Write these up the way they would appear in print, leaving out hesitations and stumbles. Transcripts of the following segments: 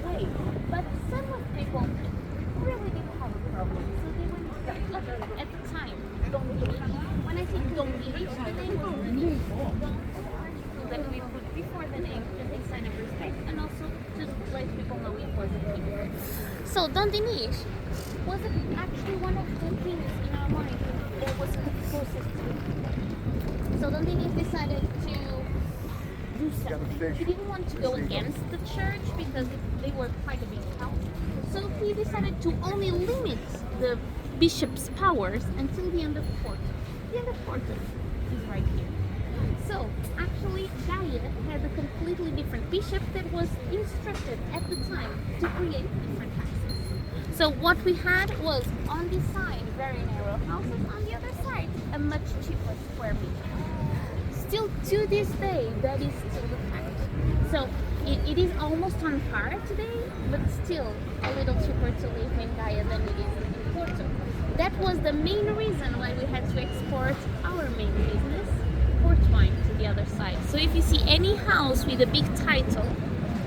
way. But some of people really didn't have a problem. So they went at the time. Don Dinis. When I say Don Dinis, the name was Dinis. That we put before the name as a sign of respect and also to let people know it was a king. So Don Dinis was actually one of the kings in our mind that was closest to the king. So Don Dinis decided to do something. He didn't want to go against the church because they were quite a big house. So he decided to only limit the bishop's powers until the end of Porto. The end of Porto is right here. So, actually, Gaia had a completely different bishop that was instructed at the time to create different houses. So, what we had was on this side very narrow houses, on the other side a much cheaper square meter. Still to this day, that is still the fact. So, it is almost on par today, but still a little cheaper to live in Gaia than it is in Porto. That was the main reason why we had to export our main business, port wine, to the other side. So if you see any house with a big title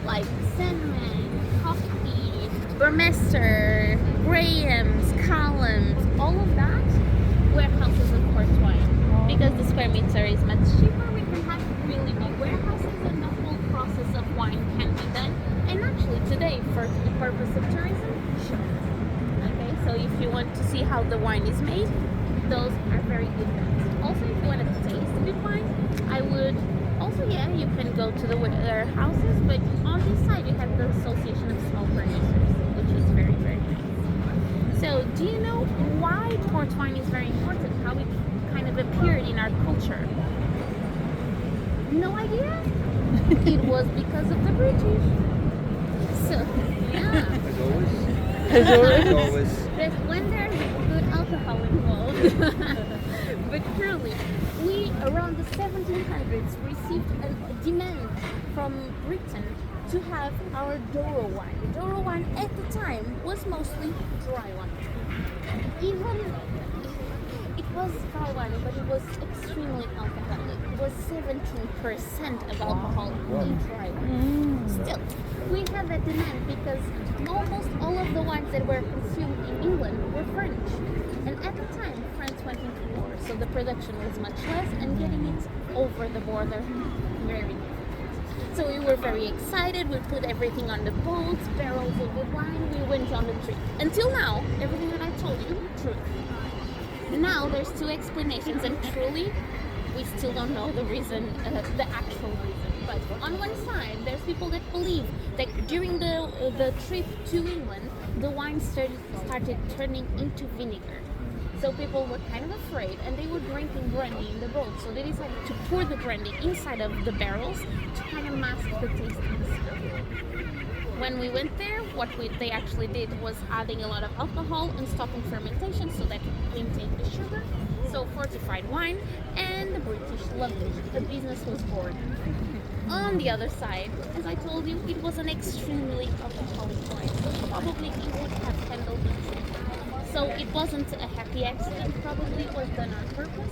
like Sandman, Coffee, Burmester, Graham's, Callum's, all of that warehouses of port wine. Because the square meter is much cheaper, we can have really big warehouses and the whole process of wine can be done. And actually today, for the purpose of tourism, sure. Okay, so if you want to see how the wine is made, those are very good ones. Also, if you want to taste good wine, I would also, you can go to the warehouses, but on this side you have the Association of Small Producers, which is very, very nice. So, do you know why port wine is very important? How it kind of appeared in our culture? No idea? It was because of the British. So, yeah. As always. As always. As always. When there's good alcohol involved. But truly, we around the 1700s received a demand from Britain to have our Douro wine. Douro wine at the time was mostly dry wine. Even it was dry wine, but it was extremely alcoholic. It was 17% of alcohol in dry wine. Still, we had that demand because almost all of the wines that were consumed in England were French. And at the time, France went into war, so the production was much less, and getting it over the border, very difficult. So we were very excited, we put everything on the boats, barrels of the wine, we went on the trip. Until now, everything that I told you, true. Now there's two explanations, and truly, we still don't know the reason, the actual reason. But on one side, there's people that believe that during the trip to England, the wine started turning into vinegar. So people were kind of afraid, and they were drinking brandy in the boat. So they decided to pour the brandy inside of the barrels to kind of mask the taste of the spirit. When we went there, they actually did was adding a lot of alcohol and stopping fermentation so that we intake the sugar. So fortified wine, and the British loved it. The business was born. On the other side, as I told you, it was an extremely alcoholic wine, so probably it would have handled it. So it wasn't a happy accident, probably it was done on purpose.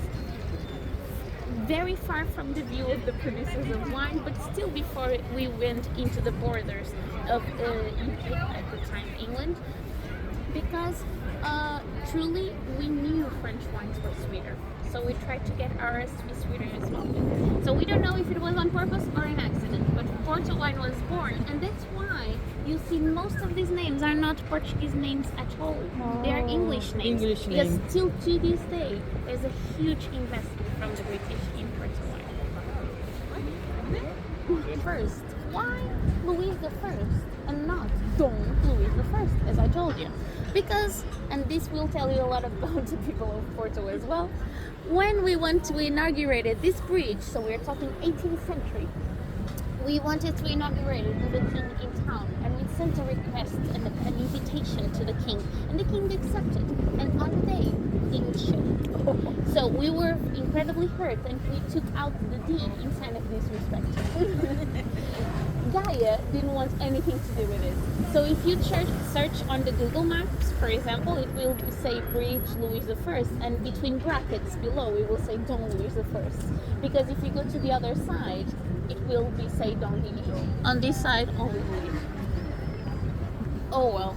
Very far from the view of the producers of wine, but still before we went into the borders of UK, at the time England, because truly we knew French wines were sweeter. So we tried to get ours to be sweeter as well. So we don't know if it was on purpose or an accident, but Porto wine was born, and that's why you see most of these names are not Portuguese names at all. They are English names. English because name. still to this day, there's a huge investment from the British in Porto wine. First, why Louis the First and not Don Louis the First, as I told you? Because, and this will tell you a lot about the people of Porto as well, when we inaugurated this bridge, so we're talking 18th century, we wanted to inaugurate it with the king in town, and we sent a request and an invitation to the king, and the king accepted, and on the day, the king showed. So we were incredibly hurt, and we took out the deed in sign of disrespect. Gaia didn't want anything to do with it. So if you search on the Google Maps, for example, it will say Bridge Louis the First, and between brackets below it will say Don Louis the First. Because if you go to the other side, it will be say Don Dinis. On this side, only Louis. Oh well.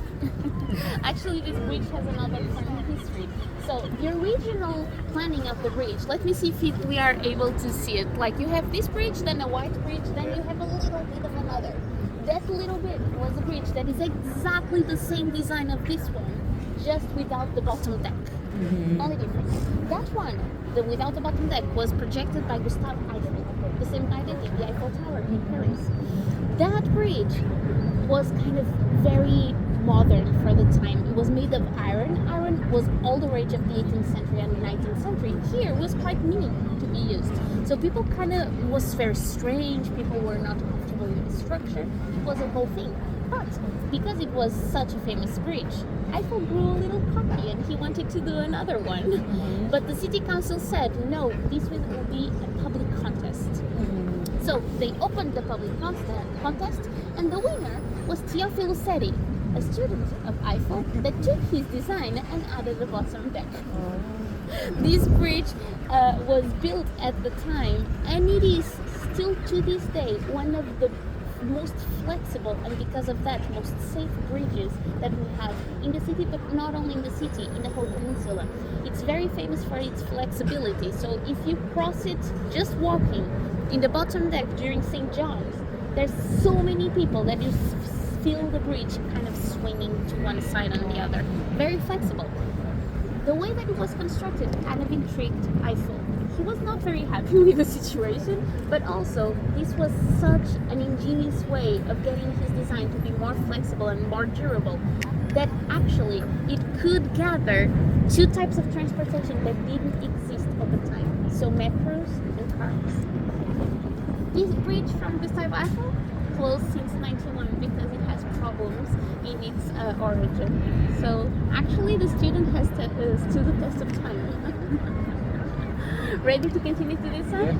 Actually, this bridge has another funny history. So the original planning of the bridge. Let me see if we are able to see it. Like you have this bridge, then a white bridge, then you have a little bit of another. That little bit was a bridge that is exactly the same design of this one, just without the bottom deck. Only difference. That one, the without the bottom deck, was projected by Gustave Eiffel, the same guy that did the Eiffel Tower in Paris. That bridge was kind of very modern for the time. It was made of iron. Iron was all the rage of the 18th century and 19th century. Here was quite new to be used. So people kind of was very strange. People were not comfortable with the structure. It was a whole thing. But because it was such a famous bridge, Eiffel grew a little cocky and he wanted to do another one. But the city council said, no, this will be a public contest. So they opened the public contest, and the winner was Teofilo Seri, a student of Eiffel that took his design and added the bottom deck. This bridge was built at the time, and it is still to this day one of the most flexible, and because of that, most safe bridges that we have in the city, but not only in the city, in the whole peninsula. It's very famous for its flexibility. So if you cross it just walking in the bottom deck during St. John's, there's so many people that you feel the bridge kind of swinging to one side and the other. Very flexible. The way that it was constructed kind of intrigued Eiffel. He was not very happy with the situation, but also this was such an ingenious way of getting his design to be more flexible and more durable that actually it could gather two types of transportation that didn't exist at the time. So metros and cars. This bridge from Gustave Eiffel closed since 91 because it has problems in its origin. So actually the student has stood the test of time. Ready to continue to this side? Yeah.